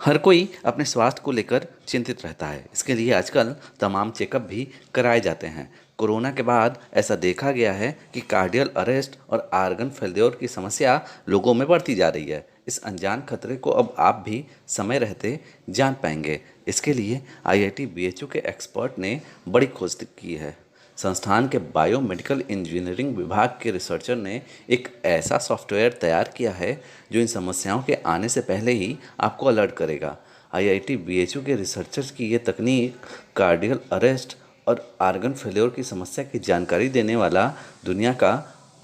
हर कोई अपने स्वास्थ्य को लेकर चिंतित रहता है। इसके लिए आजकल तमाम चेकअप भी कराए जाते हैं। कोरोना के बाद ऐसा देखा गया है कि कार्डियल अरेस्ट और आर्गन फेल्योर की समस्या लोगों में बढ़ती जा रही है। इस अनजान खतरे को अब आप भी समय रहते जान पाएंगे। इसके लिए आईआईटी बीएचयू के एक्सपर्ट ने बड़ी खोज की है। संस्थान के बायोमेडिकल इंजीनियरिंग विभाग के रिसर्चर ने एक ऐसा सॉफ्टवेयर तैयार किया है जो इन समस्याओं के आने से पहले ही आपको अलर्ट करेगा। आईआईटी बीएचयू के रिसर्चर्स की ये तकनीक कार्डियल अरेस्ट और आर्गन फेल्योर की समस्या की जानकारी देने वाला दुनिया का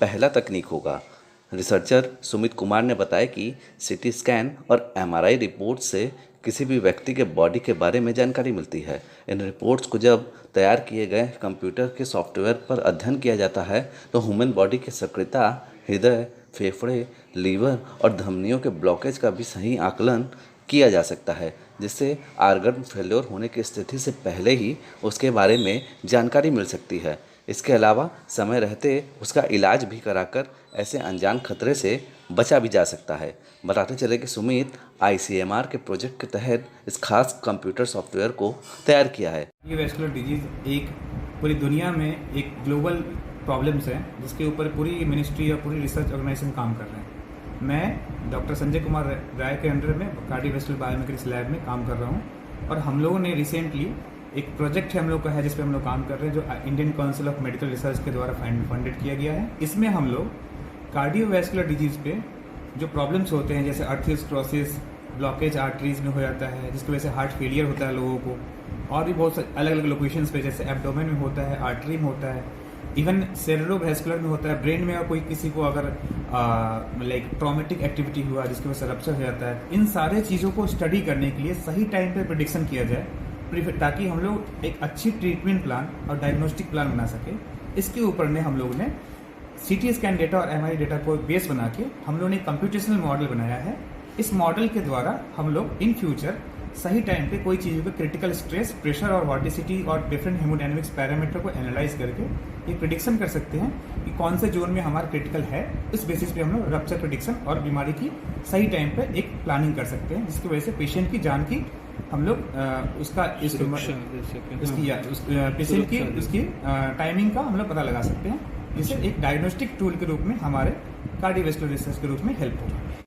पहला तकनीक होगा। रिसर्चर सुमित कुमार ने बताया कि सीटी स्कैन और एमआरआई रिपोर्ट से किसी भी व्यक्ति के बॉडी के बारे में जानकारी मिलती है। इन रिपोर्ट्स को जब तैयार किए गए कंप्यूटर के सॉफ्टवेयर पर अध्ययन किया जाता है तो ह्यूमन बॉडी की सक्रियता, हृदय, फेफड़े, लीवर और धमनियों के ब्लॉकेज का भी सही आकलन किया जा सकता है, जिससे आर्गन फेल्योर होने की स्थिति से पहले ही उसके बारे में जानकारी मिल सकती है। इसके अलावा समय रहते उसका इलाज भी कराकर ऐसे अनजान खतरे से बचा भी जा सकता है। बताते चले कि सुमित आईसीएमआर के प्रोजेक्ट के तहत इस खास कंप्यूटर सॉफ्टवेयर को तैयार किया है। कार्डियोवैस्कुलर डिजीज एक पूरी दुनिया में एक ग्लोबल प्रॉब्लम्स है जिसके ऊपर पूरी मिनिस्ट्री और पूरी रिसर्च ऑर्गेनाइजेशन काम कर रहे हैं। मैं डॉक्टर संजय कुमार राय के अंडर में कार्डियोवैस्कुलर बायोमेकेनिक्स लैब में काम कर रहा हूँ और हम लोगों ने रिसेंटली एक प्रोजेक्ट है हम लोग का है जिस पे हम लोग काम कर रहे हैं जो Indian council of medical research के द्वारा फंडेड किया गया है। इसमें हम लोग कार्डियोवैस्कुलर डिजीज पे जो प्रॉब्लम्स होते हैं जैसे आर्थरोस्क्लेरोसिस, ब्लॉकेज आर्टरीज में हो जाता है जिसकी वजह से हार्ट फेलियर होता है लोगों को, और भी बहुत अलग अलग लोकेशंस पे जैसे एब्डोमेन में होता है, आर्टरी में होता है, इवन सेरेब्रोवैस्कुलर में होता है, ब्रेन में कोई किसी को अगर लाइक ट्रॉमेटिक एक्टिविटी हुआ जिसकी वजह से रप्चर हो जाता है। इन सारे चीज़ों को स्टडी करने के लिए सही टाइम पे प्रिडिक्शन किया जाए ताकि हम लोग एक अच्छी ट्रीटमेंट प्लान और डायग्नोस्टिक प्लान बना सके। इसके ऊपर ने हम लोगों ने सीटी स्कैन डेटा और एमआरआई डेटा को बेस बना के हम लोगों ने कंप्यूटेशनल मॉडल बनाया है। इस मॉडल के द्वारा हम लोग इन फ्यूचर सही टाइम पे कोई चीज़ों के क्रिटिकल स्ट्रेस, प्रेशर और वॉर्टिसिटी और डिफरेंट हेमोडायनेमिक्स पैरामीटर को एनालाइज करके ये प्रिडिक्शन कर सकते हैं कि कौन से जोन में हमारा क्रिटिकल है। इस बेसिस पे हम लोग रप्चर प्रिडिक्शन और बीमारी की सही टाइम पे एक प्लानिंग कर सकते हैं जिसकी वजह से पेशेंट की जान की हम लोग उसका पेशेंट की उसकी टाइमिंग का हम लोग पता लगा सकते हैं, जिससे एक डायग्नोस्टिक टूल के रूप में हमारे कार्डियोवैस्कुलर रिसर्च के रूप में हेल्प होगा।